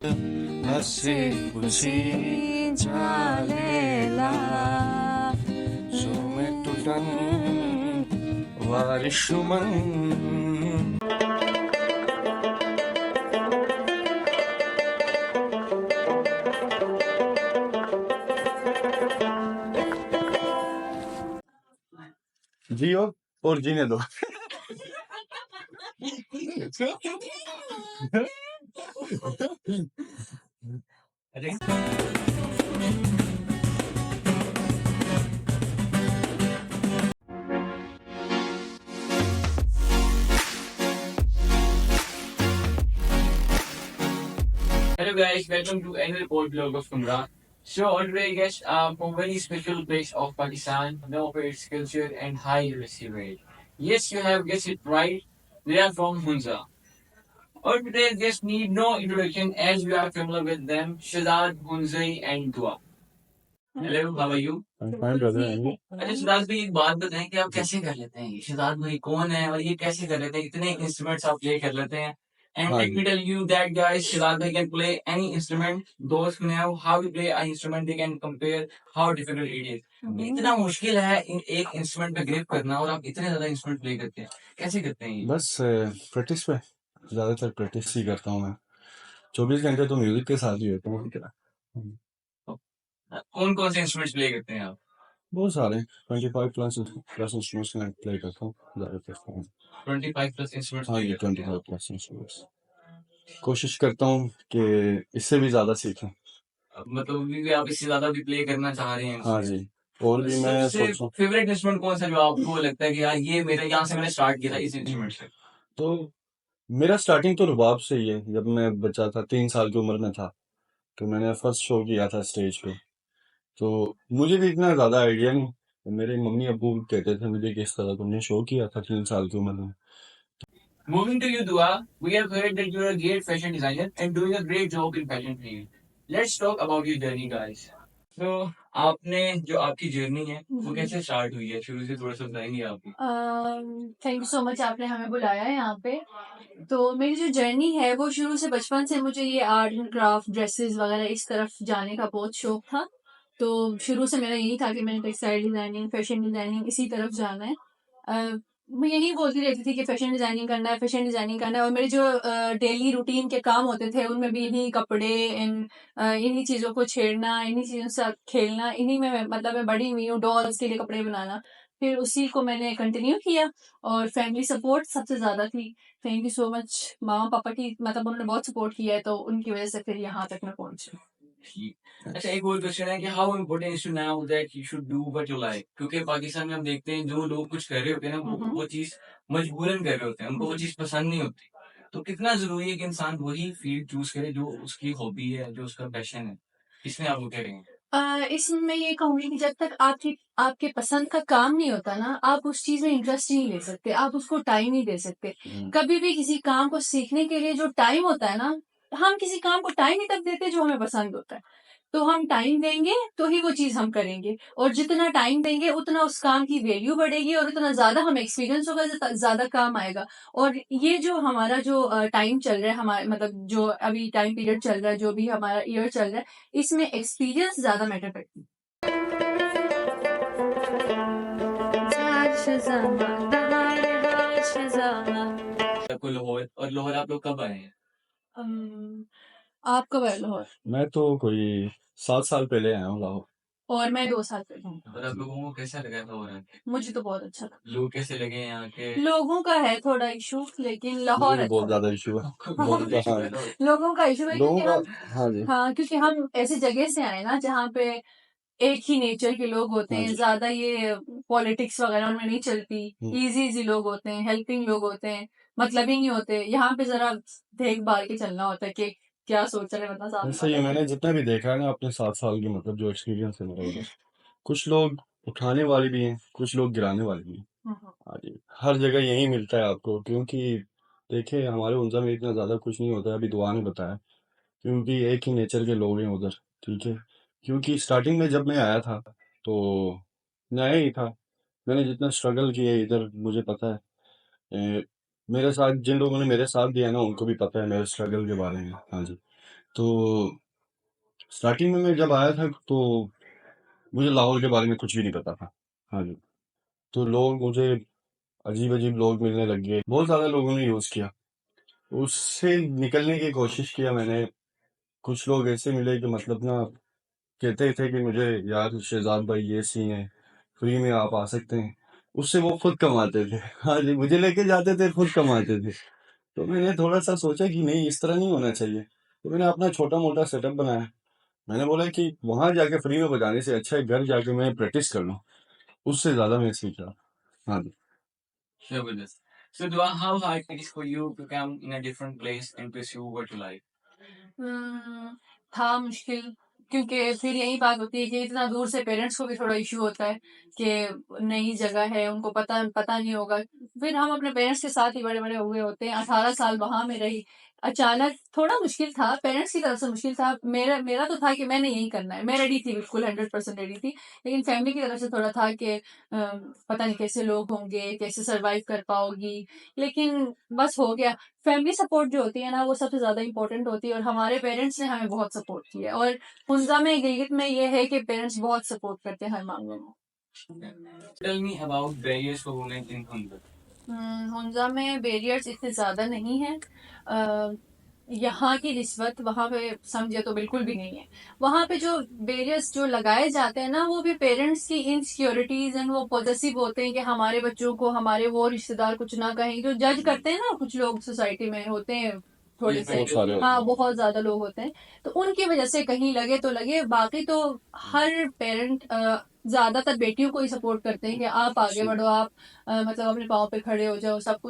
Nasib usi jalela Sumetutan warishuman जियो और जीने दो Hello guys, welcome to another old vlog of Kumra. So today guys, from very special place of Pakistan, known for its culture and high literacy rate. Yes, you have guessed it right. We are from Hunza. Our today guests need no introduction as we are familiar with them, Shazad, Hunzai and Dua. Hello, how are you? I'm fine, brother. And you? अच्छा शिदात भाई एक बात बताएं कि आप कैसे कर लेते हैं शिदात भाई कौन है और ये कैसे कर लेते हैं इतने इंस्ट्रूमेंट्स आप प्ले कर लेते हैं and let me tell you that guys Shidaat bhai can play any instrument those who know how to play an instrument they can compare how difficult it is इतना मुश्किल है एक इंस्ट्रूमेंट पे grip करना और आप इतने ज्यादा इंस्ट्रूमेंट प्ले करते हैं कैसे करते हैं ये बस प्रैक्टिस पे ज्यादातर प्रैक्टिस ही करता हूँ मैं 24 घंटे तो म्यूजिक के साथ ही होता हूँ कौन कौन से इंस्ट्रूमेंट्स प्ले करते हैं आप बहुत सारे 25 प्लस इंस्ट्रूमेंट्स मैं प्ले करता हूँ ज्यादातर 25 प्लस इंस्ट्रूमेंट्स हाँ ये 25 प्लस इंस्ट्रूमेंट्स कोशिश करता हूँ कि इससे भी ज्यादा सीखें मतलब भी आप इससे ज्यादा भी प्ले करना चाह रहे हैं हाँ जी और भी मैं सोचता हूँ फेवरेट इंस्ट्रूमेंट कौन सा जो आपको लगता है कि यार ये मेरा यहाँ से मैंने स्टार्ट किया था इस इंस्ट्रूमेंट से तो मेरा स्टार्टिंग तो रुबाब से ही है जब मैं बच्चा था 3 साल की उम्र में था तो मैंने फर्स्ट शो किया था स्टेज पे तो मुझे भी इतना ज्यादा आइडिया नहीं मेरे मम्मी अब्बू कहते थे मुझे कि इस तरह तुमने शो किया था 3 साल की उम्र में Moving to you, Dua, we have heard that you're a great fashion designer and doing a great job in fashion field. Let's talk about your journey, guys. तो आपने जो आपकी जर्नी है वो कैसे स्टार्ट हुई है शुरू से थोड़ा सा बताएंगे आप थैंक यू सो मच आपने हमें बुलाया है यहाँ पे तो मेरी जो जर्नी है वो शुरू से बचपन से मुझे ये आर्ट एंड क्राफ्ट ड्रेसेस वगैरह इस तरफ जाने का बहुत शौक था तो शुरू से मेरा यही था कि मैंने टेक्सटाइल डिजाइनिंग फैशन डिजाइनिंग इसी तरफ जाना है मैं यही बोलती रहती थी कि फैशन डिजाइनिंग करना है फैशन डिजाइनिंग करना है और मेरे जो डेली रूटीन के काम होते थे उनमें भी इन्हीं कपड़े इन्हीं चीज़ों को छेड़ना इन्हीं चीज़ों के साथ खेलना इन्हीं में मतलब मैं बड़ी हुई हूँ डॉल्स के लिए कपड़े बनाना फिर उसी को मैंने कंटिन्यू किया और फैमिली सपोर्ट सबसे ज़्यादा थी थैंक यू सो मच मामा पापा की मतलब उन्होंने बहुत सपोर्ट किया है तो उनकी वजह से फिर यहाँ तक मैं पहुंची अच्छा एक और क्वेश्चन है कि how important is to know that you should do what you like क्योंकि पाकिस्तान में हम देखते हैं जो लोग कुछ कर रहे होते हैं ना वो चीज मजबूरन कर रहे होते हैं उनको वो चीज पसंद नहीं होती तो कितना जरूरी है कि इंसान वही फील्ड चूज करे जो उसकी हॉबी है जो उसका पैशन है इसमें आप वो कह रहे हैं इसमें मैं ये कहूंगी कि जब तक आपकी आपके पसंद का काम नहीं होता ना आप उस चीज में इंटरेस्ट नहीं ले सकते आप उसको टाइम नहीं दे सकते कभी भी किसी काम को सीखने के लिए जो टाइम होता है ना हम किसी काम को टाइम ही तब देते जो हमें पसंद होता है तो हम टाइम देंगे तो ही वो चीज हम करेंगे और जितना टाइम देंगे उतना उस काम की वैल्यू बढ़ेगी और उतना ज्यादा हमें एक्सपीरियंस होगा ज्यादा काम आएगा और ये जो हमारा जो टाइम चल रहा है हमारे मतलब जो अभी टाइम पीरियड चल रहा है जो भी हमारा ईयर चल रहा है इसमें एक्सपीरियंस ज्यादा मैटर करती कोई लाहौर और लाहौर आप लोग कब आए हैं आप कब आए लाहौर मैं तो कोई 7 साल पहले आया हूँ लाहौर और मैं 2 साल पहले हूँ और आप लोगों को कैसा लगा लाहौर आके मुझे तो बहुत अच्छा लगा लोग कैसे लगे यहाँ के लोगों का है थोड़ा इशू लेकिन मुझे लाहौर भी बहुत अच्छा ज्यादा इशू है बहुत ज्यादा हाँ लगा लोगों का इशू है लोगों क्योंकि का हम हाँ जी हाँ क्योंकि हम ऐसी जगह से आए ना जहाँ पे एक ही नेचर के लोग होते हाँ हैं जी ज्यादा ये पॉलिटिक्स वगैरह उनमें नहीं चलती इजी इजी लोग होते हैं हेल्पिंग लोग होते हैं मतलब ही नहीं होते यहाँ पे जरा देखभाल के चलना होता है कि क्या सोच रहे हैं मतलब सामने सही है वाला मैंने जितना भी देखा है ना अपने 7 साल की मतलब जो एक्सपीरियंस है मेरा उधर कुछ लोग उठाने वाले भी हैं कुछ लोग गिराने वाले भी हैं हाँ जी हर जगह यही मिलता है आपको क्योंकि देखिए हमारे उनसा में इतना ज्यादा कुछ नहीं होता है अभी दुआ ने बताया क्योंकि एक ही नेचर के लोग हैं उधर ठीक है क्योंकि स्टार्टिंग में जब मैं आया था तो नया ही था मैंने जितना स्ट्रगल किया है इधर मुझे पता है मेरे साथ जिन लोगों ने मेरे साथ दिया ना उनको भी पता है मेरे स्ट्रगल के बारे में हाँ जी तो स्टार्टिंग में मैं जब आया था तो मुझे लाहौर के बारे में कुछ भी नहीं पता था। हाँ जी। तो लोग मुझे अजीब अजीब लोग मिलने लग गए, बहुत ज़्यादा लोगों ने यूज़ किया। उससे निकलने की कोशिश किया मैंने। कुछ लोग ऐसे मिले कि मतलब ना कहते थे कि मुझे यार शहजाद भाई ये सीन है, फ्री में आप आ सकते हैं। उससे वो खुद कमाते थे। हाँ जी, मुझे लेके जाते थे, खुद कमाते थे। तो मैंने थोड़ा सा सोचा कि नहीं, इस तरह नहीं होना चाहिए। तो मैंने अपना छोटा मोटा सेटअप बनाया। मैंने बोला कि वहां जाके फ्री में बजाने से अच्छा है घर जाके मैं प्रैक्टिस कर लूँ। उससे ज्यादा मैं सीखा। हाँ जी। Fabulous. So, Dua, how hard it is for you to come in a different place and pursue what you like? था मुश्किल, क्योंकि फिर यही बात होती है कि इतना दूर से पेरेंट्स को भी थोड़ा इश्यू होता है कि नई जगह है, उनको पता नहीं होगा। फिर हम अपने पेरेंट्स के साथ ही बड़े बड़े हुए होते हैं, 18 साल वहां में रही। अचानक थोड़ा मुश्किल था, पेरेंट्स की तरफ से मुश्किल था। मेरा मेरा तो था कि मैंने यही करना है, मैं रेडी थी, बिल्कुल 100% रेडी थी। लेकिन फैमिली की तरफ से थोड़ा था कि पता नहीं कैसे लोग होंगे, कैसे सरवाइव कर पाओगी। लेकिन बस हो गया। फैमिली सपोर्ट जो होती है ना, वो सबसे ज्यादा इंपॉर्टेंट होती है, और हमारे पेरेंट्स ने हमें बहुत सपोर्ट किया। और हुंजा में, गिलगित में ये है कि पेरेंट्स बहुत सपोर्ट करते हैं हर मामले में। Tell me about barriers for women in Honduras. Hunza में बैरियर्स इतने ज़्यादा नहीं हैं। यहाँ की रिश्वत वहाँ पे समझे तो बिल्कुल भी नहीं है। वहाँ पे जो बैरियर्स जो लगाए जाते हैं ना, वो भी पेरेंट्स की इनसिक्योरिटीज एंड वो पॉजेसिव होते हैं कि हमारे बच्चों को हमारे वो रिश्तेदार कुछ ना कहें। जो जज करते हैं ना, कुछ लोग सोसाइटी में होते हैं थोड़े से, बहुत सारे होते हाँ हैं। बहुत ज्यादा लोग होते हैं। तो उनकी वजह से कहीं लगे तो लगे, बाकी तो हर पेरेंट ज्यादातर बेटियों को ही सपोर्ट करते हैं कि आप आगे बढ़ो, आप मतलब अपने पाँव पे खड़े हो जाओ, सब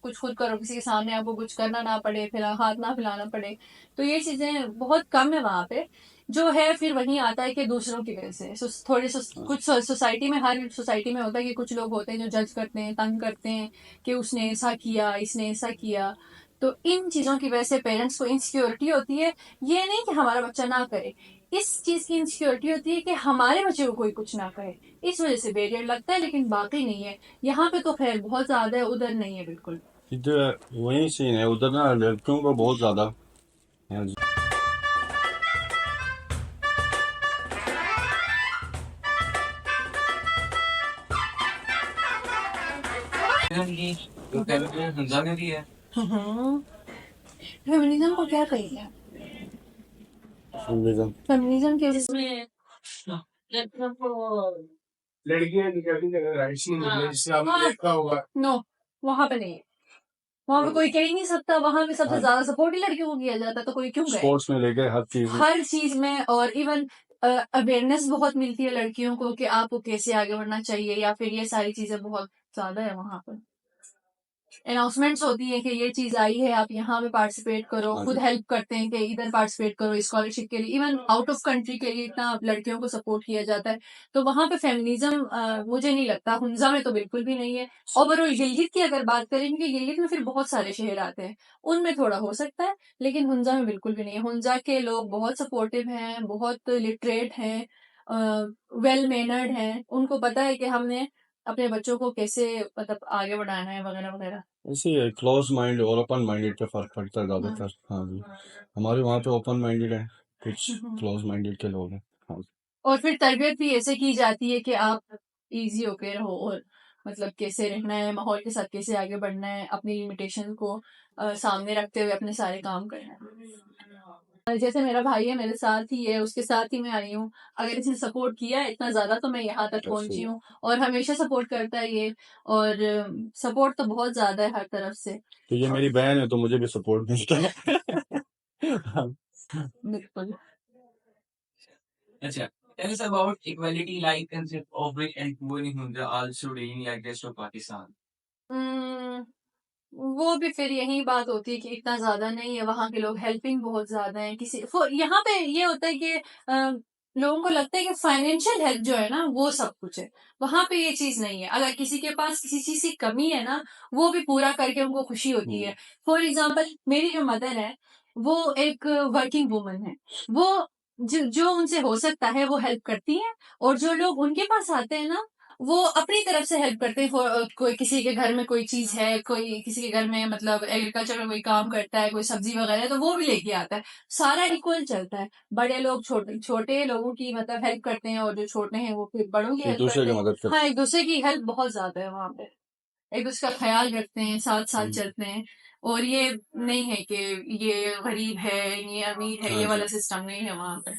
कुछ खुद करो, किसी के सामने आपको कुछ करना ना पड़े, फिर हाथ ना फैलाना पड़े। तो ये चीजें बहुत कम है वहां पे। जो है फिर वहीं आता है कि दूसरों की वजह से कुछ सोसाइटी में, हर सोसाइटी में होता है कि कुछ लोग होते हैं जो जज करते हैं, तंग करते हैं कि उसने ऐसा किया, इसने ऐसा किया। तो इन चीजों की वजह से पेरेंट्स को इनसिक्योरिटी होती है। ये नहीं कि हमारा बच्चा ना करे, इस चीज की इनसिक्योरिटी होती है कि हमारे बच्चे को कोई कुछ ना कहे। इस वजह से बैरियर लगता है, लेकिन बाकी नहीं है। यहाँ पे तो खैर बहुत ज्यादा है, उधर नहीं है बिल्कुल। इधर वही सीन है, उधर ना लड़कियों को बहुत ज्यादा। हाँ जी। तो feminism Honduras में भी है. फेमिनिज्म को क्या कहिए? Feminism। फेमिनिज्म के उसमें लड़कियां निकलती जगह राइट्स नहीं मिल रहे, जिससे आपने देखा होगा। नो, वहां पे नहीं है। वहां पे कोई कह ही नहीं सकता। वहां पे सबसे हाँ, ज्यादा सपोर्ट ही लड़कियों को किया जाता है, तो कोई क्यों गए? स्पोर्ट्स में लेके हर चीज में। हर चीज में। और इवन अवेयरनेस बहुत मिलती है लड़कियों को कि आपको कैसे आगे बढ़ना चाहिए, या फिर ये सारी चीजें बहुत ज्यादा है वहां पर। अनाउंसमेंट्स होती है कि ये चीज आई है, आप यहाँ पे पार्टिसिपेट करो। हाँ खुद जी। हेल्प करते हैं कि इधर पार्टिसिपेट करो स्कॉलरशिप के लिए। इवन आउट ऑफ कंट्री के लिए इतना लड़कियों को सपोर्ट किया जाता है। तो वहां पे फेमिनिज्म मुझे नहीं लगता। हुंजा में तो बिल्कुल भी नहीं है। ओवरऑल गिलगित की अगर बात करें, क्योंकि गिलगित में फिर बहुत सारे शहर आते हैं, उनमें थोड़ा हो सकता है, लेकिन हुंजा में बिल्कुल भी नहीं है। हुंजा के लोग बहुत सपोर्टिव हैं, बहुत लिटरेट हैं, वेल मैनर्ड हैं। उनको पता है कि हमने अपने बच्चों को कैसे मतलब आगे बढ़ाना है, वगैरह वगैरह। ऐसे ही है, क्लोज माइंड और ओपन माइंडेड पे फर्क पड़ता है ज्यादातर। हाँ जी। हमारे वहाँ पे ओपन माइंडेड है, कुछ क्लोज माइंडेड के लोग हैं। हाँ। और फिर तरबियत भी ऐसे की जाती है कि आप इजी होके रहो, और मतलब कैसे रहना है, माहौल के साथ कैसे आगे बढ़ना है, अपनी लिमिटेशन को सामने रखते हुए अपने सारे काम करना है। जैसे मेरा भाई है, मेरे साथ ही है, उसके साथ ही मैं आई हूँ। अगर इसने सपोर्ट किया है इतना ज्यादा, तो मैं यहाँ तक पहुंची हूँ। और हमेशा सपोर्ट करता है ये। और सपोर्ट तो बहुत ज्यादा है हर तरफ से। तो ये मेरी बहन है, तो मुझे भी सपोर्ट मिलता है। हाँ। बिल्कुल। अच्छा. Tell us about equality like concept of rich and poor in Honduras also dating like rest of Pakistan. हम्म, वो भी फिर यही बात होती है कि इतना ज्यादा नहीं है। वहां के लोग हेल्पिंग बहुत ज्यादा है। यहाँ पे ये होता है कि लोगों को लगता है कि फाइनेंशियल हेल्प जो है ना, वो सब कुछ है। वहां पे ये चीज नहीं है। अगर किसी के पास किसी चीज की कमी है ना, वो भी पूरा करके उनको खुशी होती है। फॉर एग्जाम्पल, मेरी जो मदर है, वो एक वर्किंग वुमन है। वो जो उनसे हो सकता है वो हेल्प करती है। और जो लोग उनके पास आते हैं ना, वो अपनी तरफ से हेल्प करते हैं। कोई किसी के घर में कोई चीज है, कोई किसी के घर में मतलब एग्रीकल्चर में कोई काम करता है, कोई सब्जी वगैरह है, तो वो भी लेके आता है। सारा इक्वल चलता है। बड़े लोग छोटे छोटे लोगों की मतलब हेल्प करते हैं, और जो छोटे हैं वो फिर बड़ों की एक हेल्प दूसरे करते की हैं। मदद करते हाँ, एक दूसरे की हेल्प बहुत ज्यादा है वहां पे। एक दूसरे का ख्याल रखते हैं, साथ साथ हैं। चलते हैं। और ये नहीं है कि ये गरीब है, ये अमीर है, हाँ ये जी। वाला सिस्टम नहीं है वहां पे।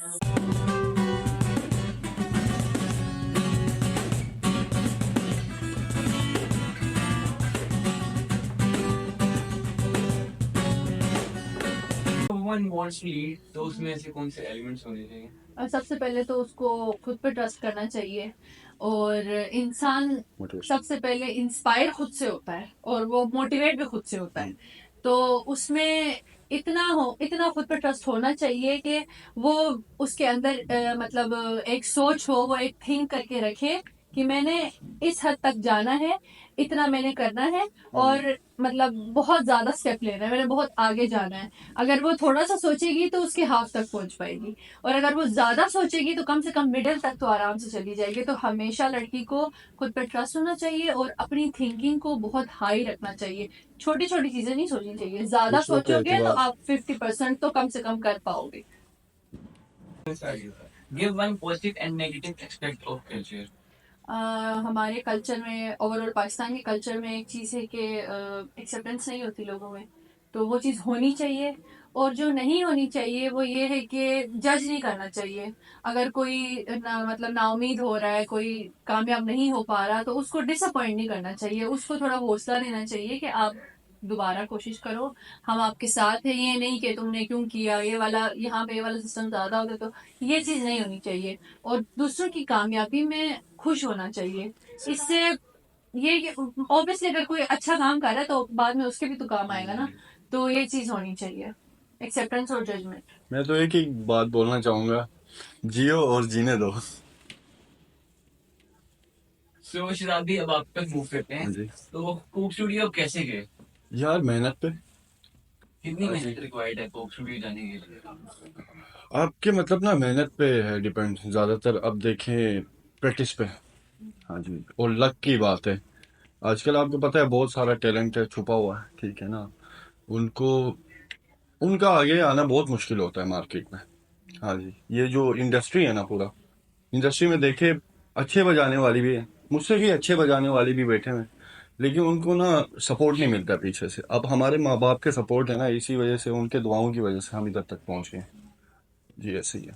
One wants to lead, तो उसमें ऐसे कौन से एलिमेंट्स होने चाहिए? और सबसे पहले तो उसको खुद पे ट्रस्ट करना चाहिए। और इंसान Motivation. सबसे पहले इंस्पायर खुद से होता है, और वो मोटिवेट भी खुद से होता है। तो उसमें इतना खुद पे ट्रस्ट होना चाहिए कि वो उसके अंदर मतलब एक सोच हो, वो एक थिंक करके रखे कि मैंने इस हद तक जाना है, इतना मैंने करना है, और मतलब बहुत ज्यादा स्टेप लेना है, मैंने बहुत आगे जाना है। अगर वो थोड़ा सा सोचेगी तो उसके हाफ तक पहुंच पाएगी, और अगर वो ज्यादा सोचेगी तो कम से कम मिडिल तक तो आराम से चली जाएगी। तो हमेशा लड़की को खुद पे ट्रस्ट होना चाहिए, और अपनी थिंकिंग को बहुत हाई रखना चाहिए। छोटी छोटी चीजें नहीं सोचनी चाहिए। ज्यादा दूसरों पे सोचोगे तो एतबार आप 50% तो कम से कम कर पाओगे। Give one positive and negative aspect of culture. हमारे कल्चर में, ओवरऑल पाकिस्तान के कल्चर में एक चीज़ है कि एक्सेप्टेंस नहीं होती लोगों में। तो वो चीज़ होनी चाहिए। और जो नहीं होनी चाहिए वो ये है कि जज नहीं करना चाहिए। अगर कोई मतलब नाउमीद हो रहा है, कोई कामयाब नहीं हो पा रहा, तो उसको डिसअपॉइंट नहीं करना चाहिए। उसको थोड़ा हौसला देना चाहिए कि आप दोबारा कोशिश करो, हम आपके साथ हैं। ये नहीं कि तुमने क्यों किया, ये वाला यहाँ पे ये वाला सिस्टम ज़्यादा होता, तो ये चीज़ नहीं होनी चाहिए। और दूसरों की कामयाबी में खुश होना चाहिए। इससे ये कि ऑब्वियसली अगर कोई अच्छा काम कर रहा है तो बाद में उसके भी तो काम आएगा ना। तो ये चीज होनी चाहिए, एक्सेप्टेंस और जजमेंट। मैं तो एक ही बात बोलना चाहूंगा, जियो और जीने दो। So शराबी, अब आप तक मूव करते हैं। हाँ जी। तो कोक स्टूडियो कैसे गए? यार मेहनत पे। कितनी मेहनत रिक्वायर्ड है कोक स्टूडियो जाने के लिए? आपके मतलब ना मेहनत पे है डिपेंड ज्यादातर। अब देखें प्रैक्टिस पे। हाँ जी, और लक की बात है। आजकल आपको पता है बहुत सारा टैलेंट है छुपा हुआ है, ठीक है ना। उनको उनका आगे आना बहुत मुश्किल होता है मार्केट में। हाँ जी, ये जो इंडस्ट्री है ना, पूरा इंडस्ट्री में देखे अच्छे बजाने वाली भी है, मुझसे भी अच्छे बजाने वाली भी बैठे हैं, लेकिन उनको ना सपोर्ट नहीं मिलता पीछे से। अब हमारे माँ बाप के सपोर्ट है ना, इसी वजह से, उनके दुआओं की वजह से हम इधर तक पहुंच गए। जी ऐसे ही है।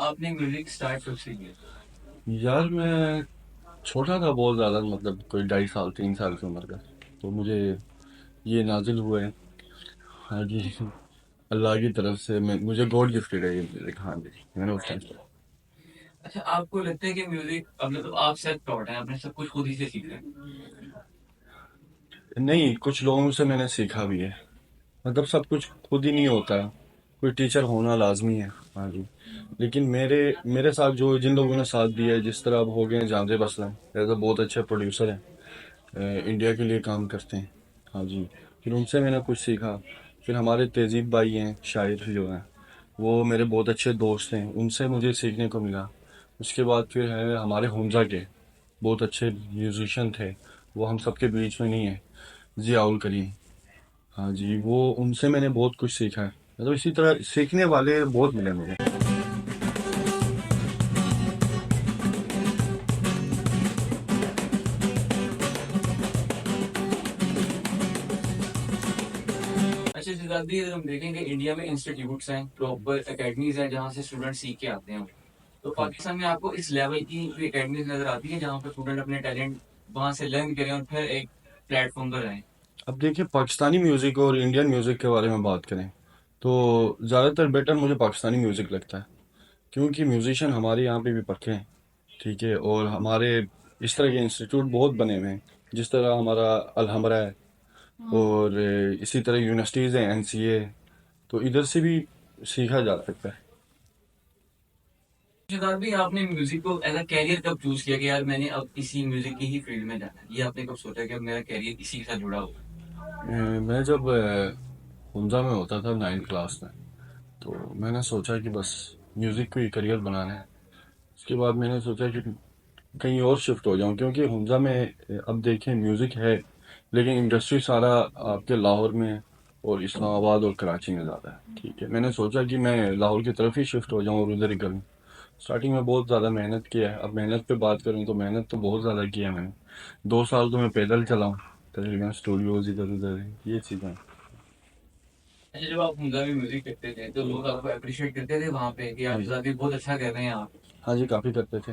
आपने म्यूजिक स्टार्ट कब से किया? यार मैं छोटा था बहुत ज़्यादा, मतलब कोई 2.5 साल 3 साल की उम्र का, तो मुझे ये नाजिल हुए। हाँ जी, अल्लाह की तरफ से मुझे गॉड गिफ्टेड है ये म्यूजिक। हाँ जी, मैंने उस टाइम अच्छा, आपको लगता है कि म्यूजिक अब मतलब आप सेल्फ टॉट हैं, आपने सब कुछ खुद ही से सीखा है? नहीं, कुछ लोगों से मैंने सीखा भी है। मतलब सब कुछ खुद ही नहीं होता, कोई टीचर होना लाजमी है। हाँ जी। लेकिन मेरे मेरे साथ जो जिन लोगों ने साथ दिया है, जिस तरह अब हो गए हैं जावेद असलम, एज अ बहुत अच्छे प्रोड्यूसर हैं, इंडिया के लिए काम करते हैं। हाँ जी। फिर उनसे मैंने कुछ सीखा। फिर हमारे तहजीब भाई हैं शायर जो हैं, वो मेरे बहुत अच्छे दोस्त हैं, उनसे मुझे सीखने को मिला। उसके बाद फिर है हमारे हमजा के बहुत अच्छे म्यूजिशियन थे, वो हम सबके बीच में नहीं है, जियाउल करीम। हाँ जी, वो उनसे मैंने बहुत कुछ सीखा है। मतलब इसी तरह सीखने वाले बहुत मिले मुझे। अच्छा सिद्धार्थ जी, अगर हम देखेंगे इंडिया में इंस्टीट्यूट्स हैं, प्रॉपर एकेडमीज हैं जहाँ से स्टूडेंट सीख के आते हैं, तो पाकिस्तान में आपको इस लेवल की कोई एकेडमीज नजर आती है जहाँ पर स्टूडेंट अपने टैलेंट वहाँ से लर्न करें और फिर एक प्लेटफॉर्म पर आए? अब देखिए, पाकिस्तानी म्यूज़िक और इंडियन म्यूज़िक के बारे में बात करें तो ज़्यादातर बेटर मुझे पाकिस्तानी म्यूज़िक लगता है, क्योंकि म्यूजिशियन हमारे यहाँ पे भी पक्के हैं। ठीक है, और हमारे इस तरह के इंस्टीट्यूट बहुत बने हुए हैं, जिस तरह हमारा अलहमरा है, और इसी तरह यूनिवर्सिटीज़ हैं, एनसीए, तो इधर से भी सीखा जा सकता है। सिद्धार्थ भी, आपने म्यूजिक को एज अ कैरियर कब चूज किया कि यार मैंने अब इसी म्यूजिक की ही फील्ड में जाना है? ये आपने कब सोचा कि अब मेरा कैरियर इसी के साथ जुड़ा होगा? मैं जब हुंजा में होता था 9th क्लास में, तो मैंने सोचा कि बस म्यूज़िक को ही करियर बनाना है। उसके बाद मैंने सोचा कि कहीं और शिफ्ट हो जाऊं, क्योंकि हुंजा में अब देखें म्यूज़िक है, लेकिन इंडस्ट्री सारा आपके लाहौर में और इस्लामाबाद और कराची में ज़्यादा है। ठीक है, मैंने सोचा कि मैं लाहौर की तरफ ही शिफ्ट हो जाऊं और उधर ही करूं। स्टार्टिंग में बहुत ज़्यादा मेहनत किया है। अब मेहनत पे बात करूं तो मेहनत तो बहुत ज़्यादा किया है मैंने। 2 साल तो मैं पैदल चला हूं, तकरीबन स्टूडियोज़ इधर उधर, ये चीज़ें। अच्छा, जब आप हुंजा में म्यूजिक करते थे तो लोग आपको अप्रिशिएट करते थे वहाँ पे कि यार सिद्धार्थ भी बहुत अच्छा कर रहे हैं आप? हाँ जी, काफ़ी करते थे,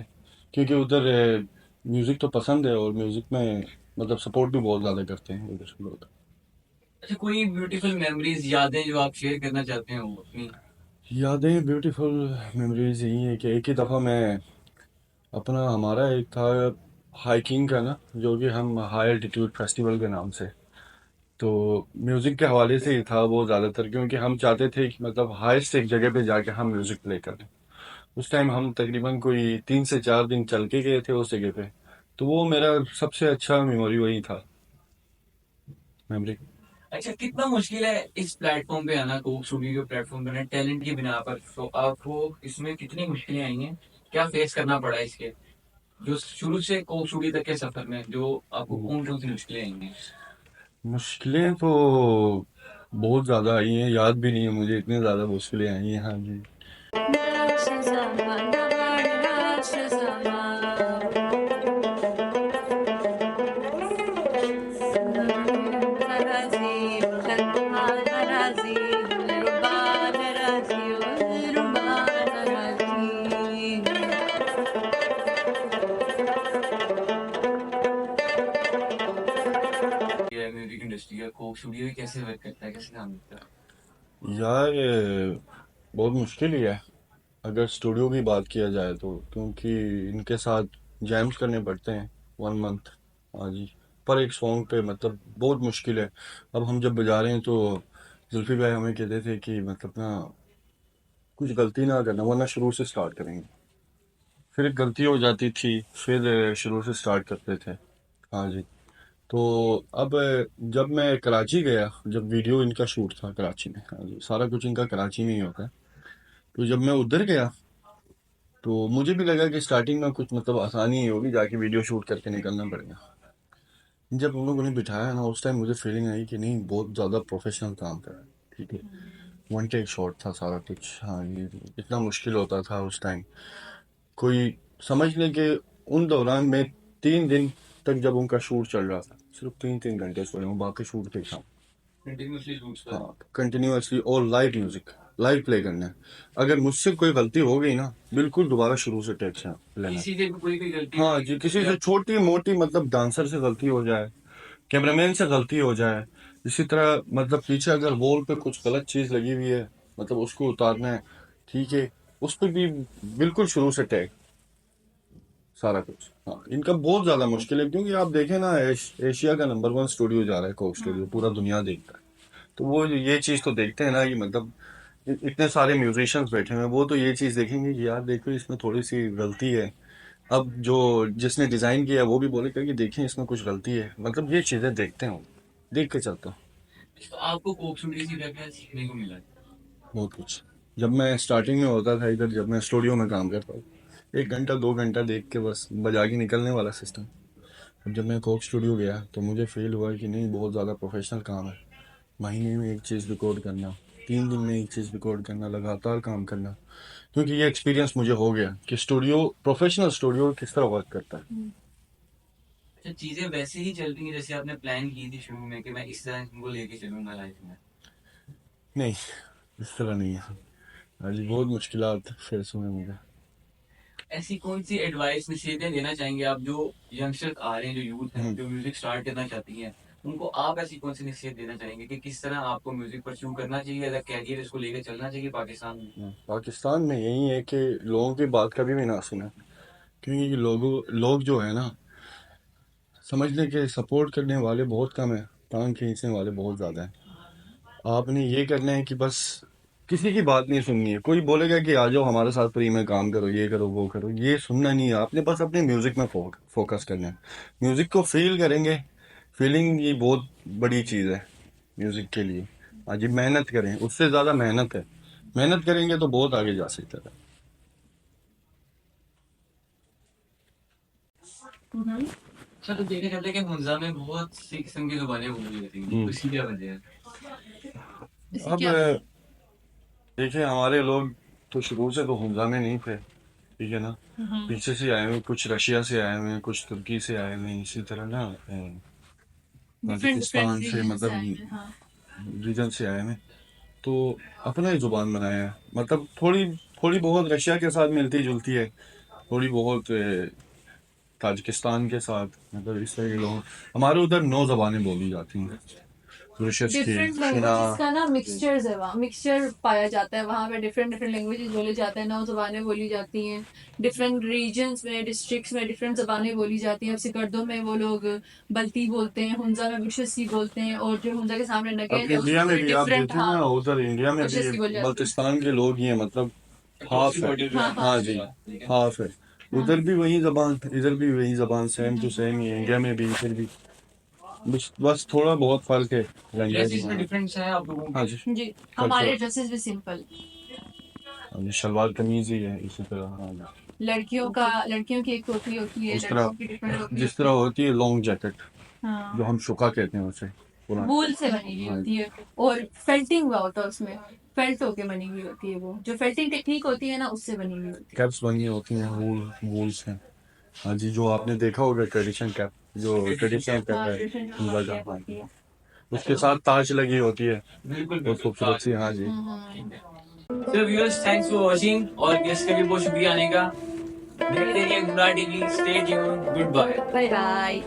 क्योंकि उधर म्यूज़िक तो पसंद है, और म्यूज़िक में मतलब सपोर्ट भी बहुत ज़्यादा करते हैं उधर के लोग। अच्छा, कोई ब्यूटीफुल मेमोरीज, यादें जो आप शेयर करना चाहते हो अपनी? यादें, ब्यूटीफुल मेमोरीज यही है कि एक ही दफ़ा मैं अपना हमारा एक था हाइकिंग का ना, जो कि हम हाई एल्टीट्यूड फेस्टिवल के नाम से, तो म्यूज़िक के हवाले से ही था वो ज़्यादातर, क्योंकि हम चाहते थे कि मतलब हाईएस्ट एक जगह पे जाके हम म्यूज़िक प्ले करें। उस टाइम हम तकरीबन कोई 3 से 4 दिन चल के गए थे उस जगह पे, तो वो मेरा सबसे अच्छा मेमोरी वही था, मेमोरी। अच्छा, कितना मुश्किल है इस प्लेटफॉर्म पे आना, कोक स्टूडियो के प्लेटफॉर्म पे आना टैलेंट की बिना पर? तो आपको इसमें कितनी मुश्किलें आई हैं, क्या फेस करना पड़ा इसके, जो शुरू से कोक स्टूडियो तक के सफर में जो आपको कौन कौन सी मुश्किलें आई हैं? मुश्किलें तो बहुत ज़्यादा आई हैं, याद भी नहीं है मुझे, इतनी ज़्यादा मुश्किलें आई हैं। हाँ जी। ये म्यूजिक इंडस्ट्री है, कोक स्टूडियो कैसे वर्क करता है, कैसे काम करता है? यार बहुत मुश्किल ही है अगर स्टूडियो की बात किया जाए तो, क्योंकि इनके साथ जैम्स करने पड़ते हैं 1 मंथ। हाँ जी, पर एक सॉन्ग पे मतलब बहुत मुश्किल है। अब हम जब बजा रहे हैं तो जुल्फी भाई हमें कहते थे कि मतलब ना कुछ गलती ना करना, वरना शुरू से स्टार्ट करेंगे। फिर गलती हो जाती थी, फिर शुरू से स्टार्ट करते थे। हाँ जी। तो अब जब मैं कराची गया, जब वीडियो इनका शूट था कराची में, हाँ जी, सारा कुछ इनका कराची में ही होता है, तो जब मैं उधर गया तो मुझे भी लगा कि स्टार्टिंग में कुछ मतलब आसानी ही होगी, जाके वीडियो शूट करके निकलना पड़ेगा। जब उन लोगों ने बिठाया ना, उस टाइम मुझे फीलिंग आई कि नहीं, बहुत ज़्यादा प्रोफेशनल काम कर रहा है। ठीक है, 1 टेक शॉट था सारा कुछ। हाँ, ये इतना मुश्किल होता था उस टाइम। कोई समझ ले कि उन दौरान में 3 दिन तक जब उनका शूट चल रहा था, सिर्फ 3-3 घंटे सोए हूँ, बाकी शूट पे था। कंटिन्यूअसली शूट्स पर? हाँ, कंटिन्यूअसली, और लाइव म्यूजिक, लाइव प्ले करना है। अगर मुझसे कोई गलती हो गई ना, बिल्कुल दोबारा शुरू से टेक से लेना है। किसी से भी कोई भी गलती हाँ जी, किसी से छोटी मोटी, मतलब डांसर से गलती हो जाए, कैमरामैन से गलती हो जाए, इसी तरह मतलब पीछे अगर वॉल पे कुछ गलत चीज़ लगी हुई है, मतलब उसको उतारना है। ठीक है, उस पर भी बिल्कुल शुरू से टैग, सारा कुछ। हाँ, इनका बहुत ज़्यादा मुश्किल है, क्योंकि आप देखें ना, एशिया का नंबर 1 स्टूडियो जा रहा है कोक स्टूडियो, पूरा दुनिया देखता है। तो वो ये चीज़ तो देखते हैं ना कि मतलब इतने सारे म्यूजिशियंस बैठे हुए हैं, वो तो ये चीज़ देखेंगे कि यार देखो इसमें थोड़ी सी गलती है। अब जो जिसने डिज़ाइन किया है वो भी बोलेगा कि देखिए इसमें कुछ गलती है। मतलब ये चीज़ें देखते हैं, देख के चलता हूँ। तो आपको कोक स्टूडियो से क्या क्या सीखने को मिला? बहुत कुछ। जब मैं स्टार्टिंग में होता था इधर, जब मैं स्टूडियो में काम करता हूँ, 1 घंटा 2 घंटा देख के बस बजा के निकलने वाला सिस्टम। अब जब मैं कोक स्टूडियो गया तो मुझे फील हुआ कि नहीं, बहुत ज़्यादा प्रोफेशनल काम है। महीने में एक चीज़ रिकॉर्ड करना, 3 दिन में एक चीज़ रिकॉर्ड करना, लगातार काम करना। क्योंकि ये एक्सपीरियंस मुझे हो गया कि स्टूडियो, प्रोफेशनल स्टूडियो किस तरह वर्क करता है। अच्छा, चीजें वैसे ही चल रही हैं जैसे आपने प्लान की थी शुरू में कि मैं इस तरह इनको लेके चलूंगा लाइफ में? नहीं, इस तरह नहीं है। आज बहुत मुश्किलात फेस हुए मुझे। ऐसी कौन सी एडवाइस नसीहतें देना चाहेंगे आप जो यंगस्टर आ रहे हैं, जो यूथ हैं, जो म्यूजिक स्टार्ट करना चाहती हैं, उनको आप ऐसी कौन सी नसीहत देना चाहेंगे कि किस तरह आपको म्यूजिक परस्यू करना चाहिए, एज अ कैरियर इसको लेकर चलना चाहिए पाकिस्तान में? पाकिस्तान में यही है कि लोगों की बात कभी भी ना सुने। क्योंकि लोग जो है ना, समझने के सपोर्ट करने वाले बहुत कम है, टांग खींचने वाले बहुत ज़्यादा है। आपने ये करना है कि बस किसी की बात नहीं सुननी है। कोई बोलेगा कि आ जाओ हमारे साथ फ्री में काम करो, ये करो वो करो, ये सुनना नहीं है। आपने बस अपने म्यूज़िक में फोकस करना है। म्यूज़िक को फील करेंगे। फीलिंग ये बहुत बड़ी चीज़ है म्यूज़िक के लिए। आज ये मेहनत करें, उससे ज़्यादा मेहनत है। मेहनत करेंगे तो बहुत आगे जा सकते हैं। अच्छा, तो देखा जाता है कि मुंजा में बहुत सी किस्म की जुबानें बोली जाती हैं, तो इसकी क्या वजह है? इससे अब क्या देखिए, हमारे लोग तो शुरू से तो हुंजा में नहीं थे, ठीक है ना। पीछे से आए हुए, कुछ रशिया से आए हुए हैं, कुछ तुर्की से आए हुए हैं, इसी तरह ना डिफरेंट पाकिस्तान से, रीजन से आए मतलब हैं, हाँ। रीजन से आए हुए हैं। तो अपना ही जुबान बनाया है। मतलब थोड़ी थोड़ी बहुत रशिया के साथ मिलती जुलती है, थोड़ी बहुत ताजिकिस्तान के साथ, मतलब इस तरह के लोग। हमारे उधर 9 ज़बानें बोली जाती हैं। मॉरिशस की, डिफरेंट शिना, लैंग्वेजेस का ना मिक्सचर्स है, वहाँ मिक्सचर पाया जाता है। वहाँ पे डिफरेंट डिफरेंट लैंग्वेजेस बोले जाते हैं, 9 ज़बानें बोली जाती हैं। डिफरेंट रीजन्स में, डिस्ट्रिक्ट्स में डिफरेंट ज़बानें बोली जाती हैं। अब सिकरदो में वो लोग बल्ती बोलते हैं, हुंजा में बुशसी बोलते हैं, और जो हुंजा के सामने अब नगेन है इंडिया उसमें में फिर भी आप डिफरेंट, देखें हाँ, ना, उधर इंडिया में भी बुशसी बोली जाती है। बल्तिस्तान के लोग ही हैं, मतलब हाफ है। हाँ हाँ हाँ जी, हाफ है। उधर भी वही जबान, इधर भी वही जबान, सेम टू सेम ही है। इंडिया में भी, इधर भी बस थोड़ा बहुत फर्क है लैंग्वेज ड्रेसेस में में। डिफरेंस है आप लोगों हाँ के? जी, जी। हमारे कल्चर। ड्रेसेस भी सिंपल, शलवार कमीज ही है इसी तरह। हाँ जी। लड़कियों की एक टोपी होती है, उस लड़कों तरह, की डिफरेंट टोपी जिस होती तरह है। होती है लॉन्ग जैकेट, जो हाँ, हम शुका कहते हैं उसे, पुराने। वूल से बनी हुई हाँ होती है, और फेल्टिंग हुआ होता है उसमें, फेल्ट होके बनी हुई होती है। वो जो फेल्टिंग टेक्निक होती है ना, उससे बनी हुई होती कैप्स बनी होती हैं, वूल्स हैं। हाँ जी, जो आपने देखा होगा ट्रेडिशनल कैप, जो ट्रेडिशनल है। कैप हाँ, है ट्रेडिशनल हिंदुस्तान, कैप हाँ होती जी। है। उसके साथ ताज लगी होती है, बिल्कुल बहुत खूबसूरत सी। हाँ जी। तो व्यूअर्स, थैंक्स फॉर वाचिंग, और गेस्ट का भी बहुत शुक्रिया आने का। देखते रहिए Guna TV, stay tuned, good bye. Bye bye.